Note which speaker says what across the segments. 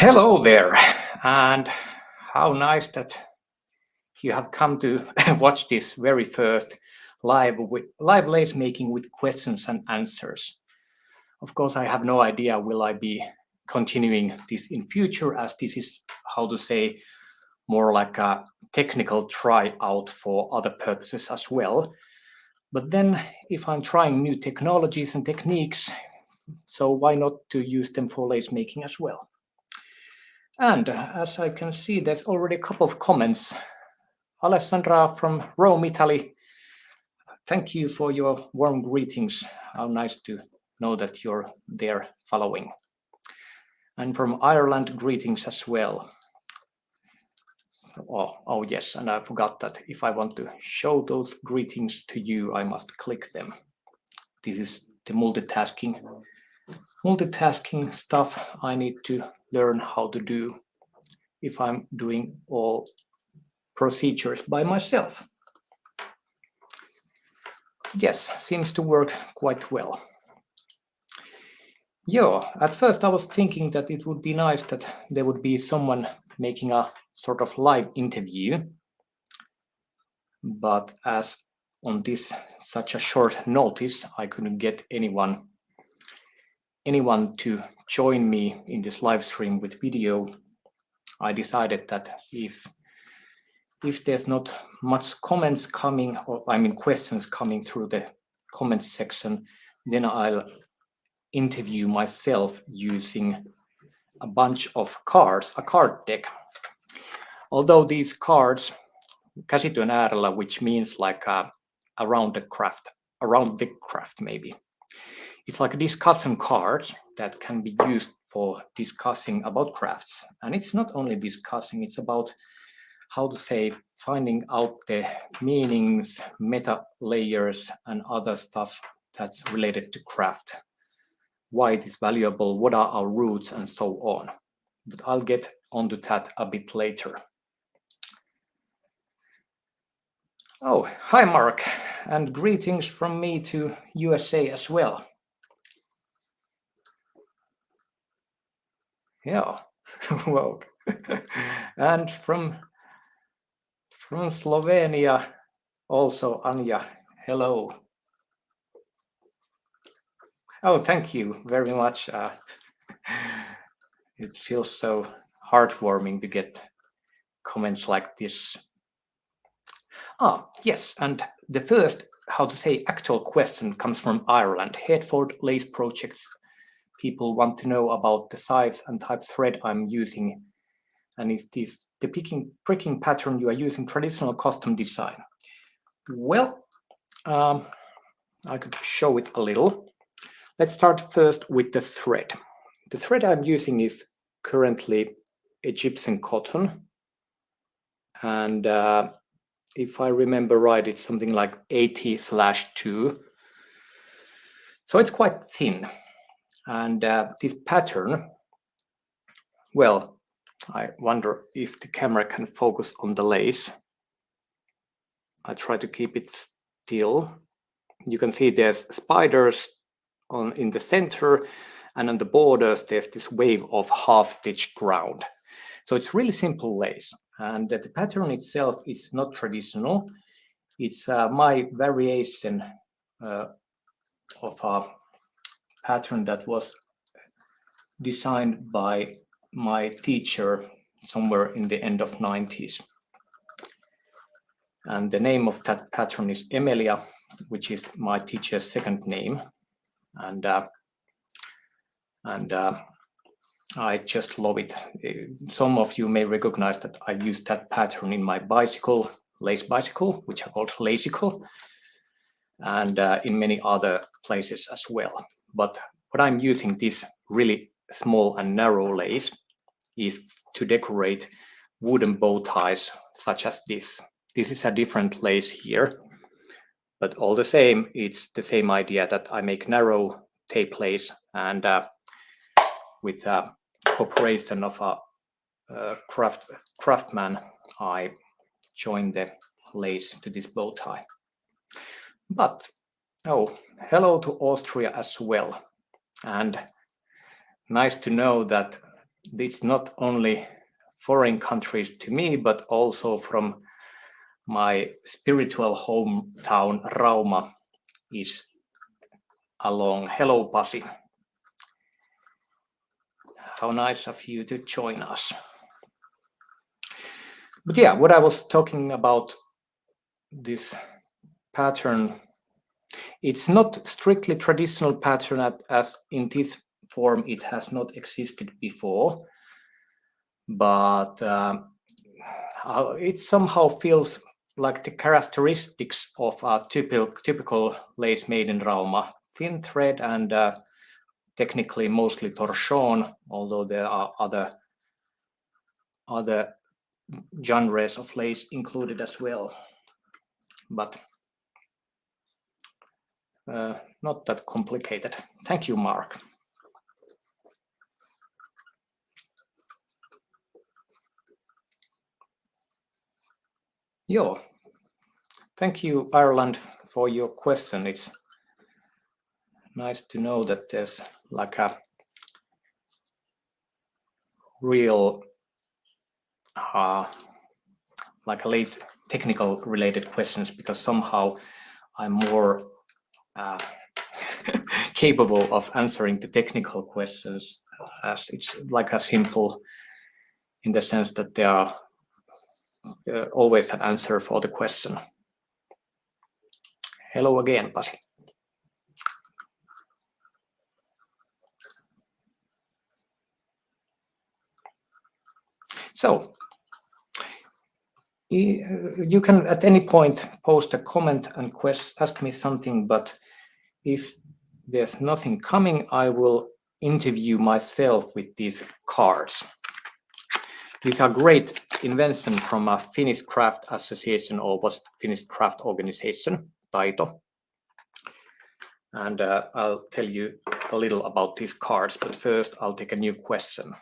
Speaker 1: Hello there, and how nice that you have come to watch this very first live lace making with questions and answers. Of course, I have no idea will I be continuing this in future, as this is how to say more like a technical tryout for other purposes as well. But then, if I'm trying new technologies and techniques, so why not to use them for lace making as well? And as I can see, there's already a couple of comments. Alessandra from Rome, Italy. Thank you for your warm greetings. How nice to know that you're there following. And from Ireland, greetings as well. Oh yes, and I forgot that if I want to show those greetings to you, I must click them. This is the multitasking stuff I need to learn how to do if I'm doing all procedures by myself. Yes, seems to work quite well. Yeah, at first I was thinking that it would be nice that there would be someone making a sort of live interview, but as on this such a short notice, I couldn't get anyone to join me in this live stream with video. I decided that if there's not much comments coming, or I mean questions coming through the comments section, then I'll interview myself using a bunch of cards, a card deck. Although these cards, käsityön äärellä, which means like around the craft maybe. It's like a discussion card that can be used for discussing about crafts. And it's not only discussing, it's about how to say, finding out the meanings, meta layers, and other stuff that's related to craft. Why it is valuable, what are our roots, and so on. But I'll get onto that a bit later. Oh, hi Mark, and greetings from me to USA as well. Yeah, well, and from Slovenia, also Anja, hello. Oh, thank you very much. It feels so heartwarming to get comments like this. Yes, and the first, how to say, actual question comes from Ireland. Hereford lace projects. People want to know about the size and type thread I'm using. And is this the pricking pattern you are using, traditional custom design? Well, I could show it a little. Let's start first with the thread. The thread I'm using is currently Egyptian cotton. And if I remember right, it's something like 80/2. So it's quite thin. And this pattern, well, I wonder if the camera can focus on the lace. I try to keep it still. You can see there's spiders in the center, and on the borders there's this wave of half-stitch ground. So it's really simple lace, and the pattern itself is not traditional. It's my variation of a pattern that was designed by my teacher somewhere in the end of 90s. And the name of that pattern is Emilia, which is my teacher's second name. And I just love it. Some of you may recognize that I used that pattern in my bicycle, lace bicycle, which I called Lazycle, and in many other places as well. But what I'm using this really small and narrow lace is to decorate wooden bow ties such as this. This is a different lace here, but all the same, it's the same idea that I make narrow tape lace, and with cooperation of a craftsman, I joined the lace to this bow tie. But hello to Austria as well, and nice to know that it's not only foreign countries to me, but also from my spiritual hometown, Rauma, is along. Hello, Pasi. How nice of you to join us. But yeah, what I was talking about, this pattern, it's not strictly traditional pattern as in this form it has not existed before, but it somehow feels like the characteristics of a typical lace made in Rauma. Thin thread and technically mostly torchon, although there are other genres of lace included as well, but not that complicated. Thank you, Mark. Yo, thank you, Ireland, for your question. It's nice to know that there's like a real like a lace technical related questions, because somehow I'm more capable of answering the technical questions, as it's like a simple in the sense that there are always an answer for the question. Hello again, Pasi. So you can at any point post a comment and ask me something, but if there's nothing coming, I will interview myself with these cards. These are great invention from a Finnish craft association, or was Finnish craft organization, Taito. And I'll tell you a little about these cards, but first I'll take a new question.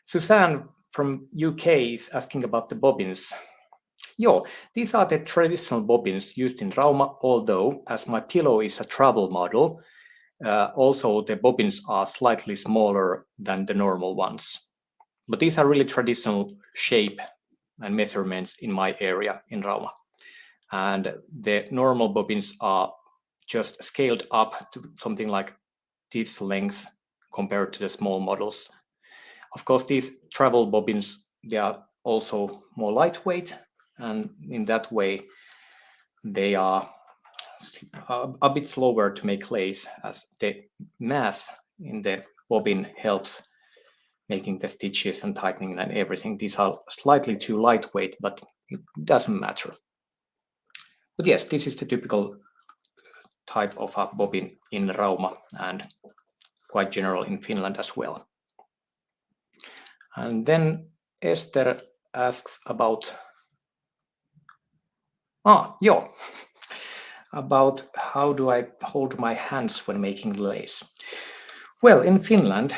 Speaker 1: Suzanne from UK is asking about the bobbins. Yo, these are the traditional bobbins used in Rauma, although as my pillow is a travel model, also the bobbins are slightly smaller than the normal ones. But these are really traditional shape and measurements in my area in Rauma. And the normal bobbins are just scaled up to something like this length compared to the small models. Of course, these travel bobbins, they are also more lightweight, and in that way, they are a bit slower to make lace, as the mass in the bobbin helps making the stitches and tightening and everything. These are slightly too lightweight, but it doesn't matter. But yes, this is the typical type of a bobbin in Rauma and quite general in Finland as well. And then Esther asks about about how do I hold my hands when making lace. Well, in Finland,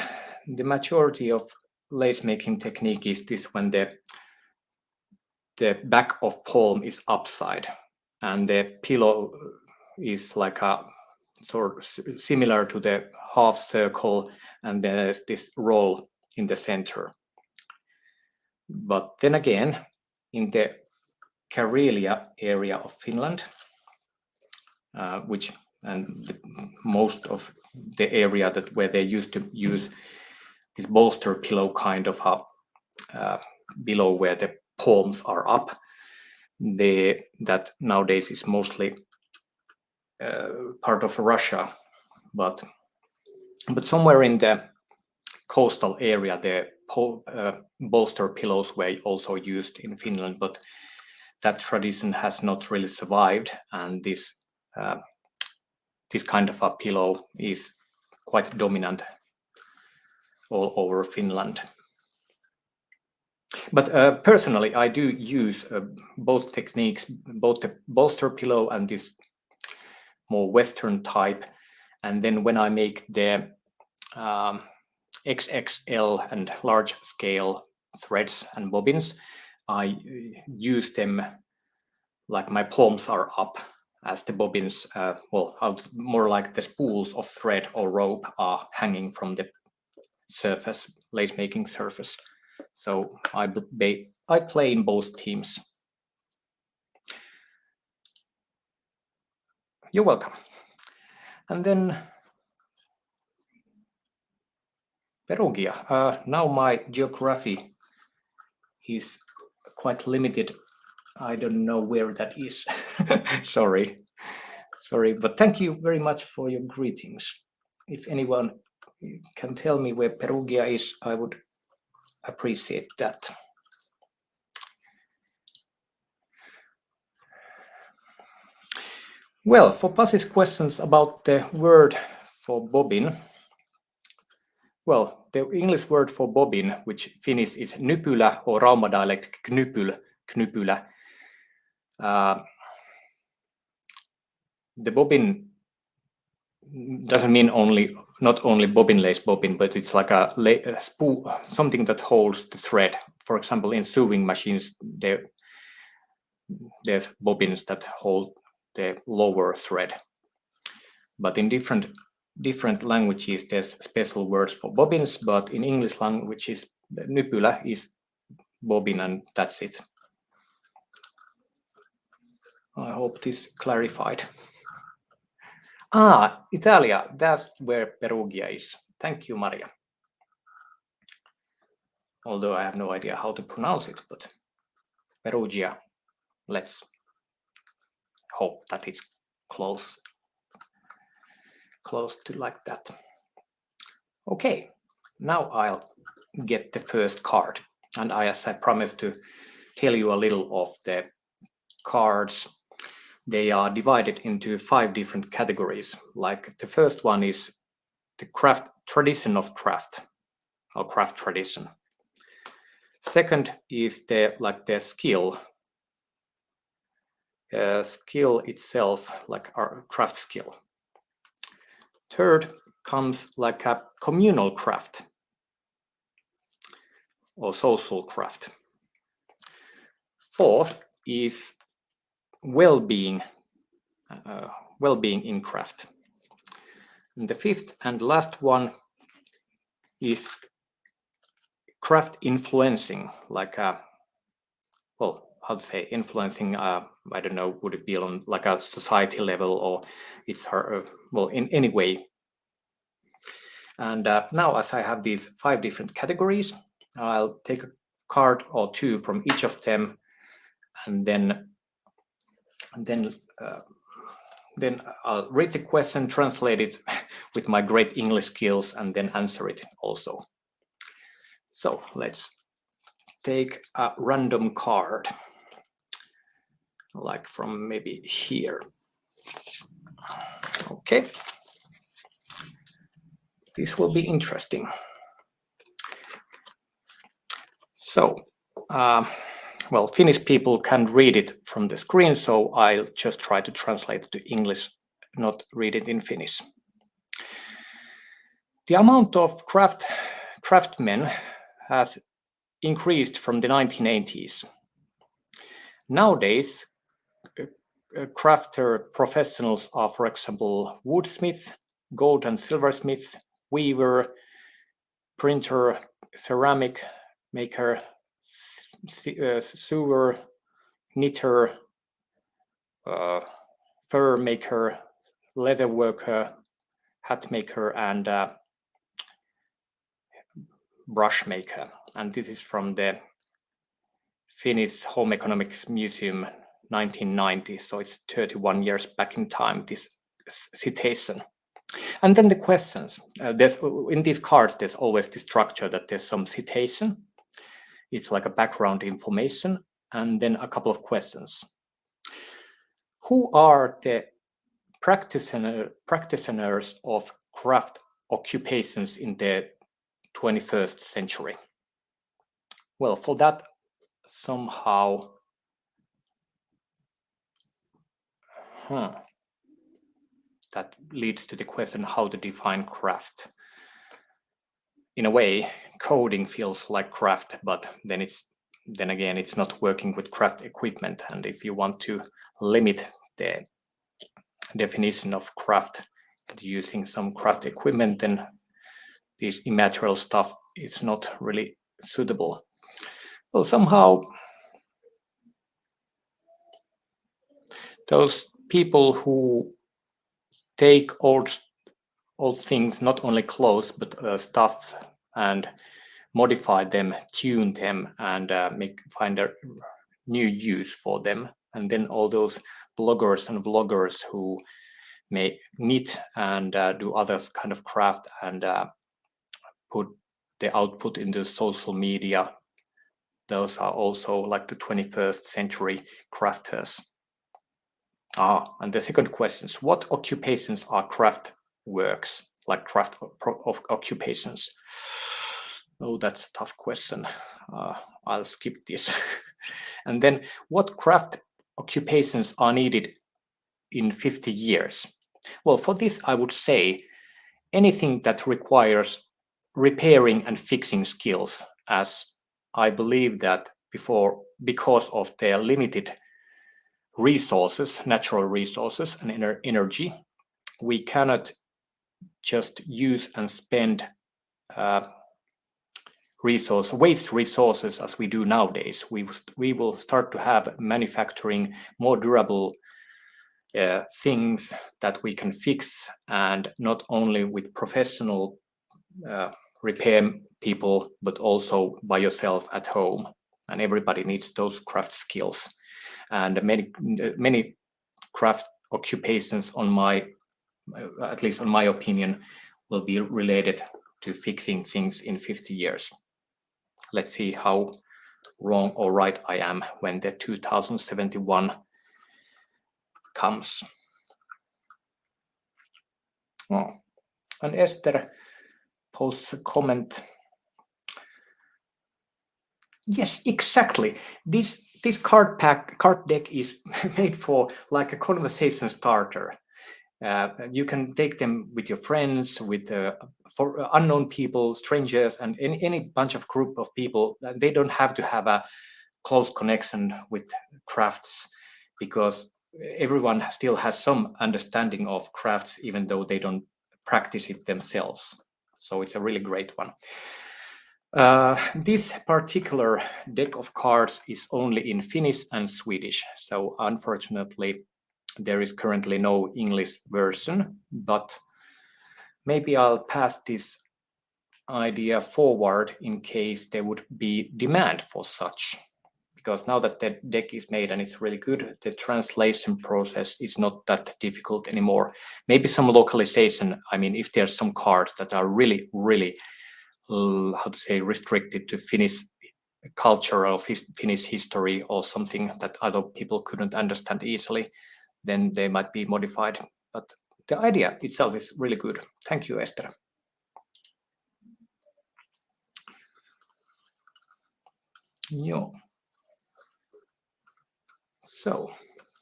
Speaker 1: the majority of lace making technique is this when the back of palm is upside and the pillow is like a sort of similar to the half circle, and there's this roll in the center. But then again, in the Karelia area of Finland, which and most of the area where they used to use this bolster pillow kind of below where the palms are up, that nowadays is mostly part of Russia, but somewhere in the coastal area, the bolster pillows were also used in Finland, but that tradition has not really survived, and this kind of a pillow is quite dominant all over Finland. But personally, I do use both techniques, both the bolster pillow and this more Western type. And then when I make the XXL and large scale threads and bobbins, I use them like my palms are up, as the bobbins, more like the spools of thread or rope are hanging from the surface, lace making surface. So I play in both teams. You're welcome. And then Perugia. Now my geography is quite limited. I don't know where that is. Sorry, but thank you very much for your greetings. If anyone can tell me where Perugia is, I would appreciate that. Well, for Pasi's questions about the word for bobbin, well, the English word for bobbin, which Finnish is nypylä or Rauma dialect knypylä. The bobbin doesn't mean not only bobbin lace bobbin, but it's like a spool, something that holds the thread. For example, in sewing machines, there's bobbins that hold the lower thread. But in different languages, there's special words for bobbins. But in English languages, nypylä is bobbin, and that's it. I hope this clarified. Italia, that's where Perugia is. Thank you, Maria. Although I have no idea how to pronounce it, but Perugia, let's hope that it's close to like that. Okay, now I'll get the first card. And as I promised to tell you a little of the cards, they are divided into 5 different categories. Like the first one is the tradition of craft, or craft tradition. Second is the skill itself, like our craft skill. Third comes like a communal craft or social craft. Fourth is well-being in craft. And the fifth and last one is craft influencing, like influencing, I don't know, would it be on like a society level, or it's in any way. And now, as I have these 5 different categories, I'll take a card or 2 from each of them, and then I'll read the question, translate it with my great English skills, and then answer it also. So let's take a random card, like from maybe here. Okay. This will be interesting. So, Finnish people can read it from the screen, so I'll just try to translate it to English, not read it in Finnish. The amount of craftsmen has increased from the 1980s. Nowadays, crafter professionals are, for example, woodsmiths, gold and silversmiths, weaver, printer, ceramic maker, sewer, knitter, fur maker, leather worker, hat maker, and brush maker. And this is from the Finnish Home Economics Museum, 1990. So it's 31 years back in time, this citation. And then the questions. In these cards, there's always the structure that there's some citation. It's like a background information, and then a couple of questions. Who are the practitioners of craft occupations in the 21st century? Well, for that, somehow, that leads to the question how to define craft. In a way, coding feels like craft, but then again, it's not working with craft equipment. And if you want to limit the definition of craft using some craft equipment, then this immaterial stuff is not really suitable. Well, somehow those people who take old things, not only clothes but stuff, and modify them, tune them, and find a new use for them, and then all those bloggers and vloggers who may knit and do other kind of craft and put the output into social media. Those are also like the 21st century crafters. And the second question is, what occupations are craft works, like craft of occupations? Oh, that's a tough question. I'll skip this. And then, what craft occupations are needed in 50 years? Well, for this, I would say anything that requires repairing and fixing skills, as I believe that because of their limited resources, natural resources and energy, we cannot just use and spend waste resources as we do nowadays. We will start to have manufacturing more durable things that we can fix, and not only with professional repair people, but also by yourself at home. And everybody needs those craft skills. And many craft occupations, at least on my opinion, will be related to fixing things in 50 years. Let's see how wrong or right I am when the 2071 comes. Oh, and Esther posts a comment. Yes, exactly. This card deck is made for like a conversation starter. You can take them with your friends, for unknown people, strangers, and any bunch of group of people. They don't have to have a close connection with crafts, because everyone still has some understanding of crafts, even though they don't practice it themselves. So it's a really great one. This particular deck of cards is only in Finnish and Swedish, so unfortunately there is currently no English version, but maybe I'll pass this idea forward in case there would be demand for such. Because now that the deck is made and it's really good, the translation process is not that difficult anymore. Maybe some localization. I mean, if there's some cards that are really, really, restricted to Finnish culture or Finnish history or something that other people couldn't understand easily, then they might be modified. But the idea itself is really good. Thank you, Esther. Yeah. So,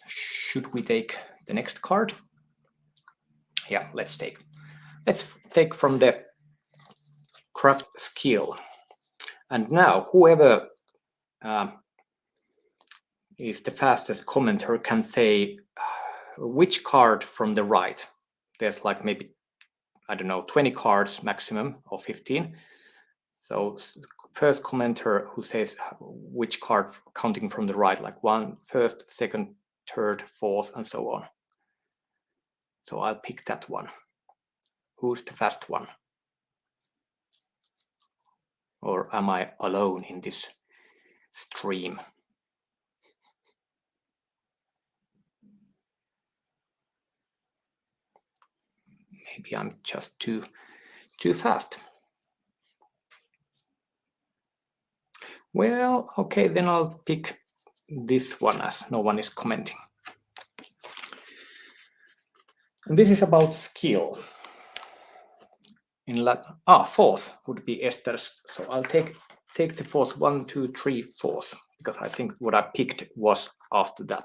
Speaker 1: should we take the next card? Yeah, let's take from the craft skill. And now, whoever is the fastest commenter can say which card from the right. There's like maybe, I don't know, 20 cards maximum, or 15. So first commenter who says which card counting from the right, like first, second, third, fourth, and so on. So I'll pick that one. Who's the fast one? Or am I alone in this stream? Maybe I'm just too fast. Well, okay, then I'll pick this one as no one is commenting. And this is about skill. In Latin, fourth would be Esther's. So I'll take the fourth, 1, 2, 3, fourth, because I think what I picked was after that.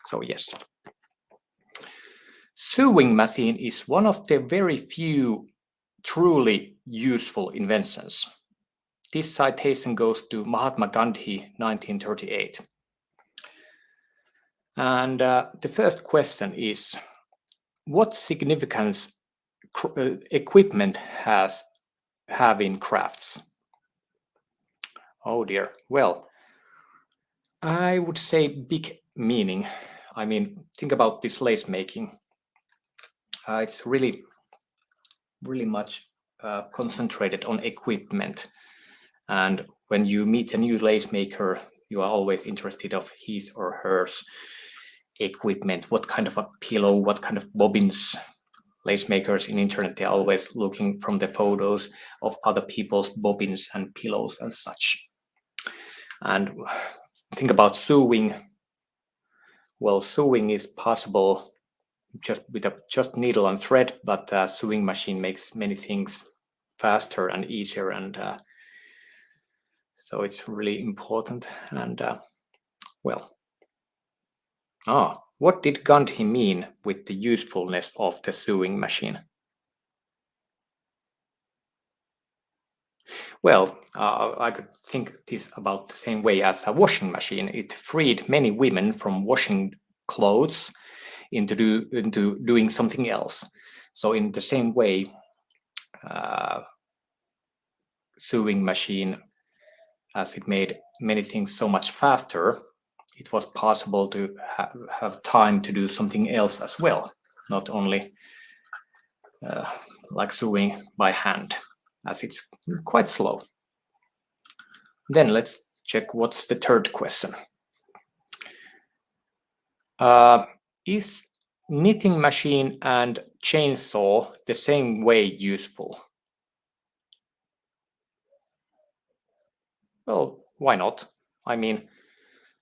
Speaker 1: So yes. Sewing machine is one of the very few truly useful inventions. This citation goes to Mahatma Gandhi, 1938. And the first question is, what significance equipment has have in crafts? Oh dear. Well, I would say big meaning. I mean, think about this lace making. It's really much concentrated on equipment. And when you meet a new lace maker, you are always interested of his or her equipment. What kind of a pillow, what kind of bobbins. Lace makers in internet, they're always looking from the photos of other people's bobbins and pillows and such. And think about sewing. Well, sewing is possible just with just needle and thread, but sewing machine makes many things faster and easier, and so it's really important. And what did Gandhi mean with the usefulness of the sewing machine? Well, I could think this about the same way as a washing machine. It freed many women from washing clothes into doing something else. So in the same way, sewing machine, as it made many things so much faster, it was possible to have time to do something else as well, not only like sewing by hand, as it's quite slow. Then let's check what's the third question. Is knitting machine and chainsaw the same way useful? Well, why not? I mean,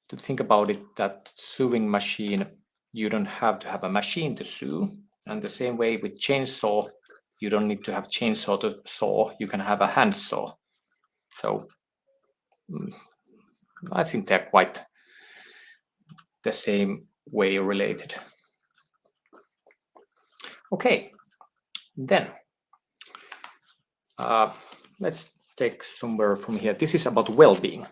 Speaker 1: to think about it, that sewing machine, you don't have to have a machine to sew. And the same way with chainsaw, you don't need to have chainsaw to saw, you can have a hand saw. So I think they're quite the same way related. Okay, then let's take somewhere from here. This is about well-being.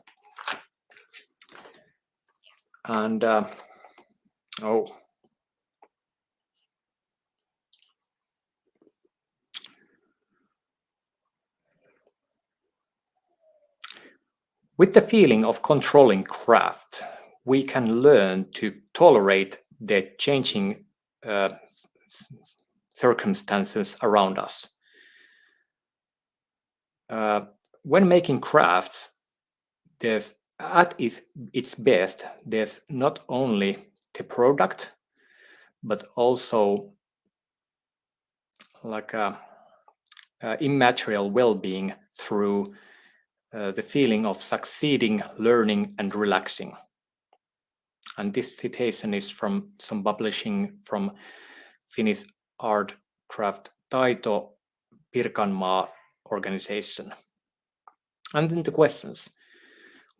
Speaker 1: And with the feeling of controlling craft, we can learn to tolerate the changing circumstances around us. When making crafts, there's at its best, there's not only the product, but also like a immaterial well-being through the feeling of succeeding, learning, and relaxing. And this citation is from some publishing from Finnish art craft Taito Pirkanmaa organization. And then the questions.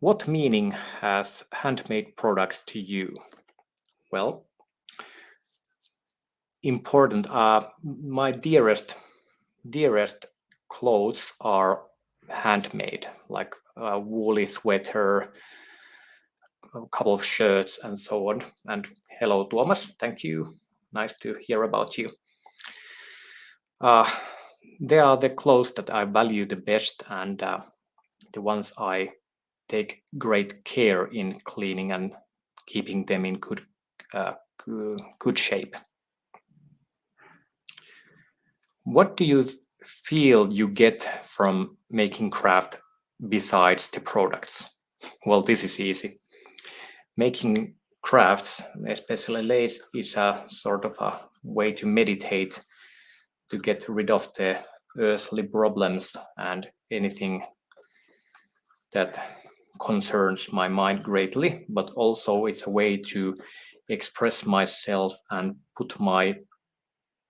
Speaker 1: What meaning has handmade products to you? Well, important. My dearest clothes are handmade, like a woolly sweater, a couple of shirts, and so on. And hello, Tuomas. Thank you. Nice to hear about you. They are the clothes that I value the best, and the ones I take great care in cleaning and keeping them in good shape. What do you feel you get from making craft besides the products? Well, this is easy. Making crafts, especially lace, is a sort of a way to meditate, to get rid of the earthly problems and anything that concerns my mind greatly, but also it's a way to express myself and put my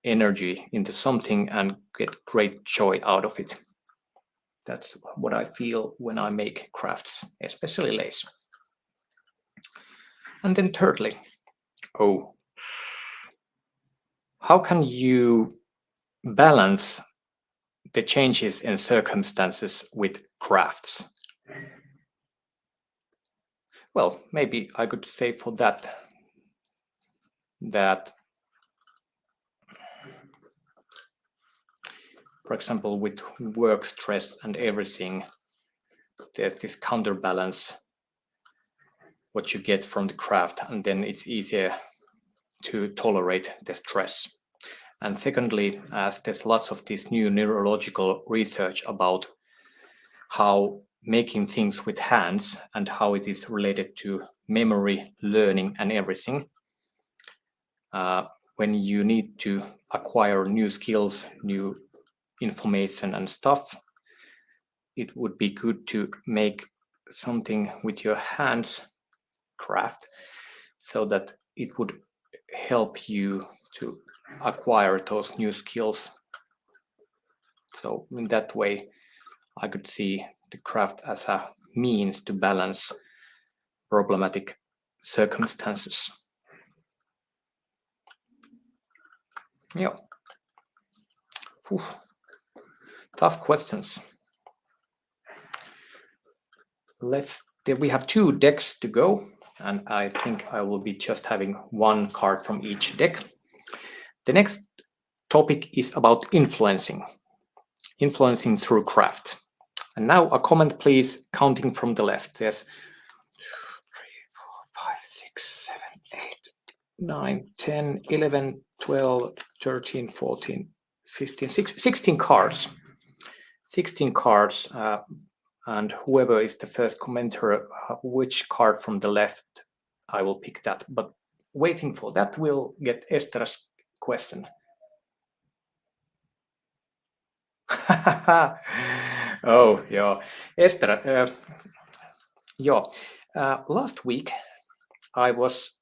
Speaker 1: energy into something and get great joy out of it. That's what I feel when I make crafts, especially lace. And then thirdly, how can you balance the changes in circumstances with crafts? Well, maybe I could say for that for example, with work stress and everything, there's this counterbalance what you get from the craft, and then it's easier to tolerate the stress. And secondly, as there's lots of this new neurological research about how making things with hands and how it is related to memory, learning, and everything. When you need to acquire new skills, new information and stuff, it would be good to make something with your hands, craft, so that it would help you to acquire those new skills. So in that way, I could see the craft as a means to balance problematic circumstances. Yeah. Whew. Tough questions. We have 2 decks to go, and I think I will be just having 1 card from each deck. The next topic is about influencing through craft. And now a comment, please, counting from the left. There's 2, 3, 4, 5, 6, 7, 8, 9, 10, 11, 12, 13, 14, 15, 16 cards. 16 cards. And whoever is the first commenter, which card from the left, I will pick that. But waiting for that, we'll get Esther's question. Oh, yeah. Esther, last week I was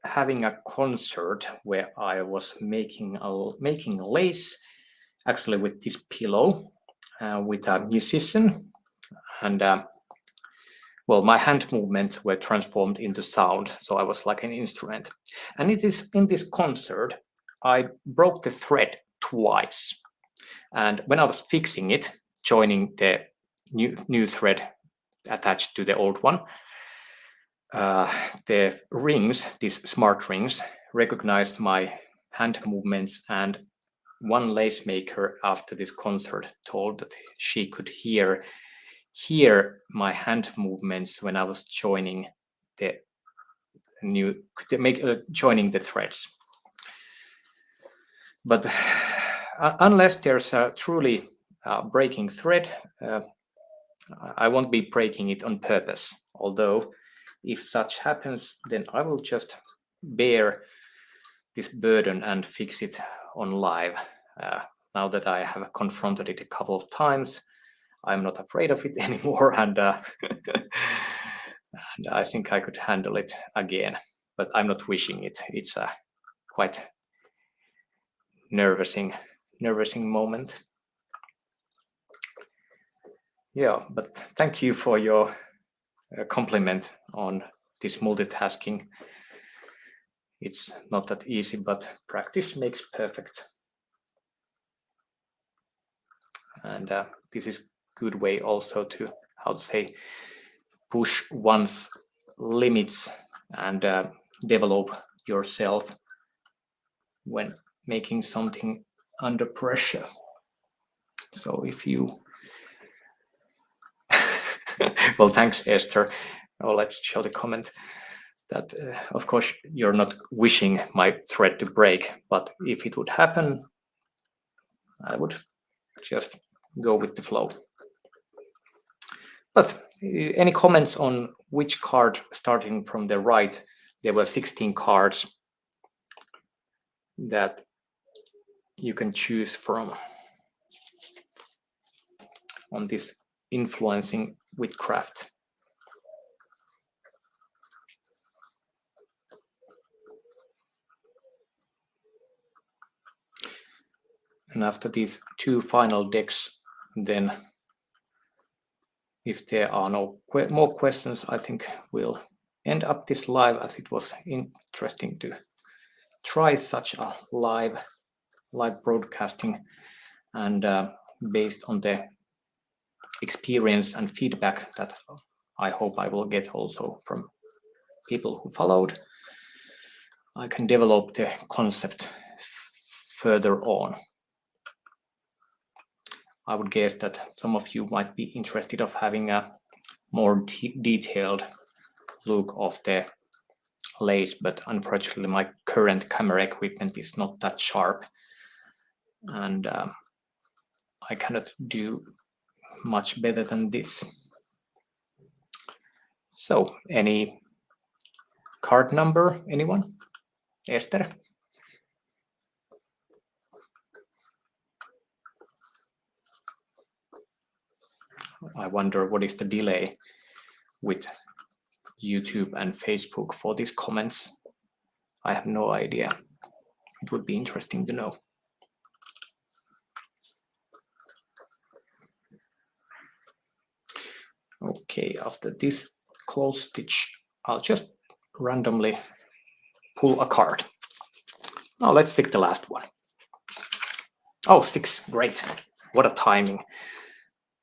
Speaker 1: having a concert where I was making lace, actually with this pillow, with a musician. And my hand movements were transformed into sound, so I was like an instrument. And it is in this concert, I broke the thread twice. And when I was fixing it, joining the new thread attached to the old one, the rings, these smart rings, recognized my hand movements, and one lace maker after this concert told that she could hear my hand movements when I was joining joining the threads. But unless there's a truly breaking thread, I won't be breaking it on purpose. Although, if such happens, then I will just bear this burden and fix it on live. Now that I have confronted it a couple of times, I'm not afraid of it anymore, and and I think I could handle it again. But I'm not wishing it. It's a quite nervousing moment. Yeah, but thank you for your compliment on this multitasking. It's not that easy, but practice makes perfect. And this is good way also to, push one's limits and develop yourself when making something under pressure. So if you well, thanks, Esther. Let's show the comment that of course you're not wishing my thread to break, but if it would happen, I would just go with the flow. But any comments on which card, starting from the right? There were 16 cards that you can choose from on this influencing with craft. And after these 2 final decks, then if there are no more questions, I think we'll end up this live, as it was interesting to try such a live broadcasting, and based on the experience and feedback that I hope I will get also from people who followed, I can develop the concept further on. I would guess that some of you might be interested of having a more detailed look of the lace, but unfortunately my current camera equipment is not that sharp, and I cannot do much better than this. So, any card number, anyone? Esther? I wonder what is the delay with YouTube and Facebook for these comments. I have no idea. It would be interesting to know. Okay, after this close stitch, I'll just randomly pull a card. Now let's pick the last one. Oh, 6, great. What a timing.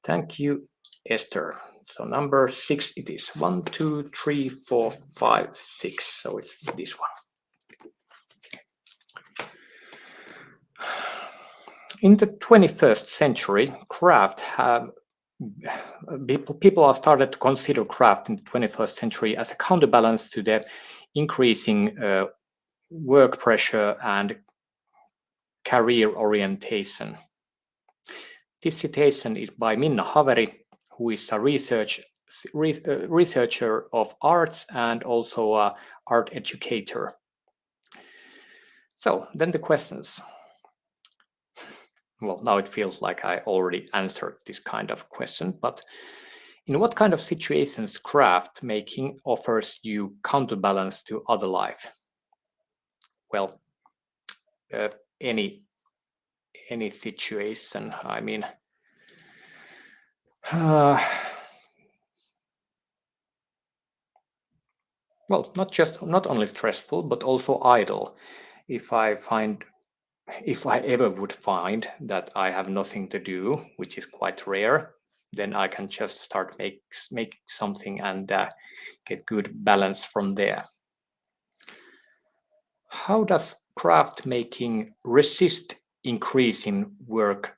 Speaker 1: Thank you, Esther. So number 6 it is. 1, 2, 3, 4, 5, 6. So it's this one. In the 21st century, people are started to consider craft in the 21st century as a counterbalance to the increasing work pressure and career orientation. This citation is by Minna Haveri, who is a researcher of arts and also an art educator. So then the questions. Well, now it feels like I already answered this kind of question, but in what kind of situations craft making offers you counterbalance to other life? Well, any situation. I mean, well, not only stressful, but also idle. If I ever would find that I have nothing to do, which is quite rare, then I can just start make something and get good balance from there. How does craft making resist increasing work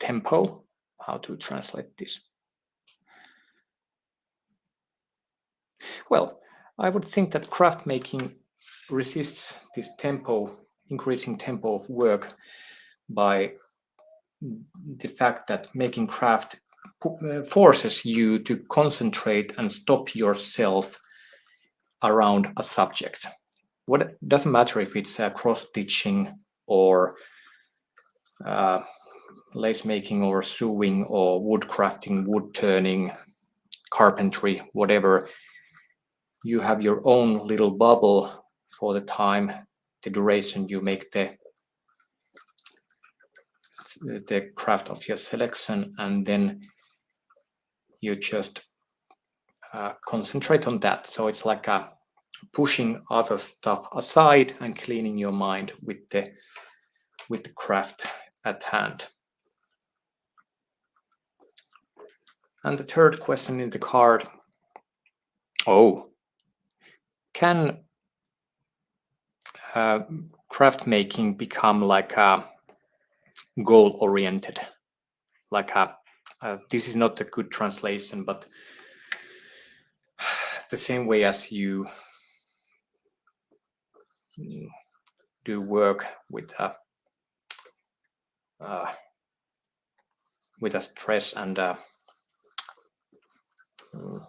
Speaker 1: tempo? How to translate this? Well, I would think that craft making resists this increasing tempo of work by the fact that making craft forces you to concentrate and stop yourself around a subject. What doesn't matter if it's cross stitching or lace making or sewing or wood crafting, wood turning, carpentry, whatever. You have your own little bubble for the time, the duration you make the craft of your selection, and then you just concentrate on that. So it's like pushing other stuff aside and cleaning your mind with the craft at hand. And the third question in the card. Oh, can craft making become like a goal oriented? Like this is not a good translation, but the same way as you do work with a stress and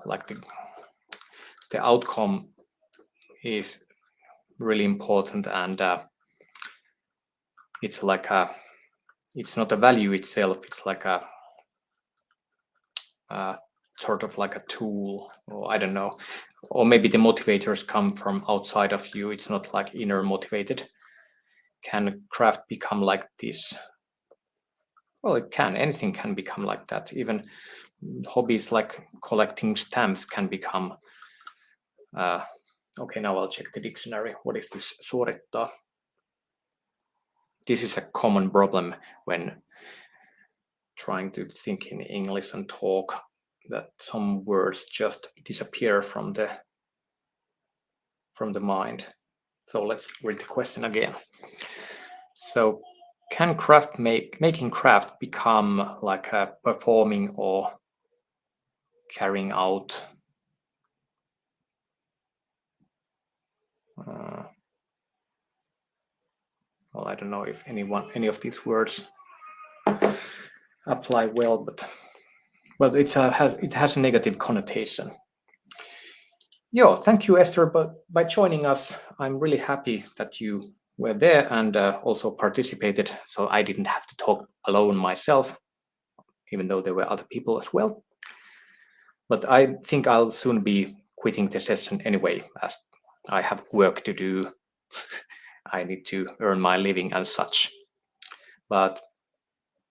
Speaker 1: like the outcome is really important, and it's like it's not a value itself, it's like a sort of like a tool, or I don't know, or maybe the motivators come from outside of you, it's not like inner motivated. Can craft become like this? Well, it can. Anything can become like that. Even hobbies like collecting stamps can become okay, now I'll check the dictionary. What is this suorittaa? This is a common problem when trying to think in English and talk, that some words just disappear from the mind. So let's read the question again. So can making craft become like a performing or carrying out well, I don't know if any of these words apply well, but it has a negative connotation. Yeah, thank you, Esther, by joining us. I'm really happy that you were there and also participated, so I didn't have to talk alone myself, even though there were other people as well. But I think I'll soon be quitting the session anyway, as I have work to do. I need to earn my living and such. But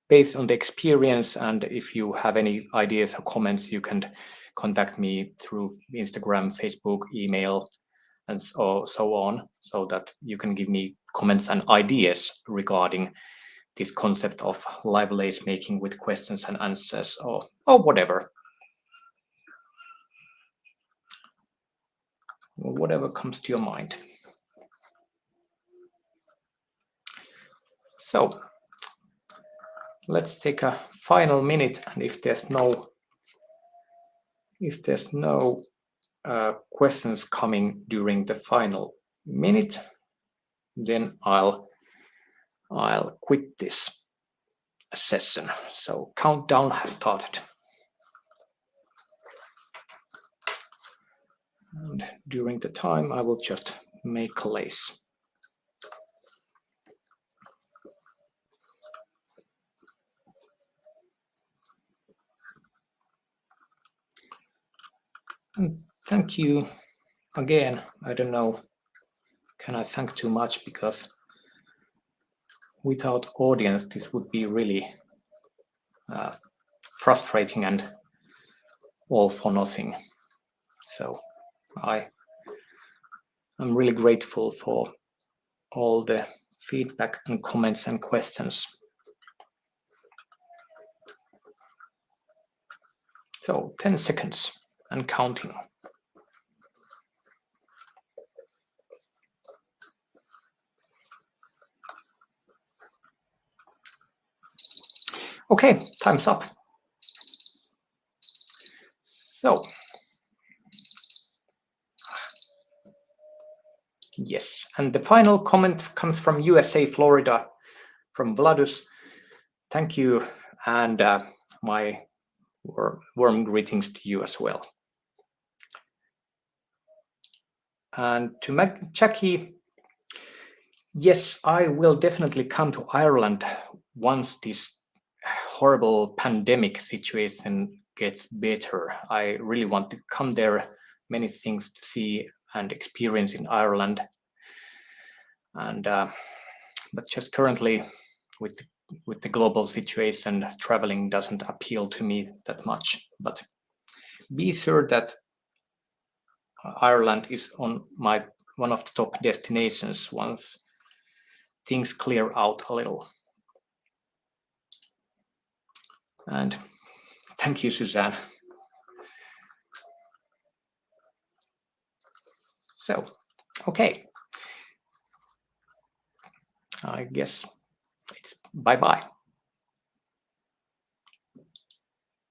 Speaker 1: based on the experience, and if you have any ideas or comments, you can contact me through Instagram, Facebook, email, and so on, so that you can give me comments and ideas regarding this concept of live lace making with questions and answers, or whatever. Whatever comes to your mind. So let's take a final minute, and if there's no questions coming during the final minute, then I'll quit this session. So countdown has started. And during the time, I will just make lace. And thank you again. I don't know, can I thank too much, because without audience, this would be really frustrating and all for nothing. So I'm really grateful for all the feedback and comments and questions. So 10 seconds and counting. Okay, time's up. So, yes, and the final comment comes from USA, Florida, from Vladus. Thank you, and my warm greetings to you as well. And to Jackie, yes, I will definitely come to Ireland once this horrible pandemic situation gets better. I really want to come there. Many things to see and experience in Ireland, and but just currently with the global situation, traveling doesn't appeal to me that much. But be sure that Ireland is on one of the top destinations once things clear out a little. And thank you, Suzanne. So, okay. I guess it's bye-bye.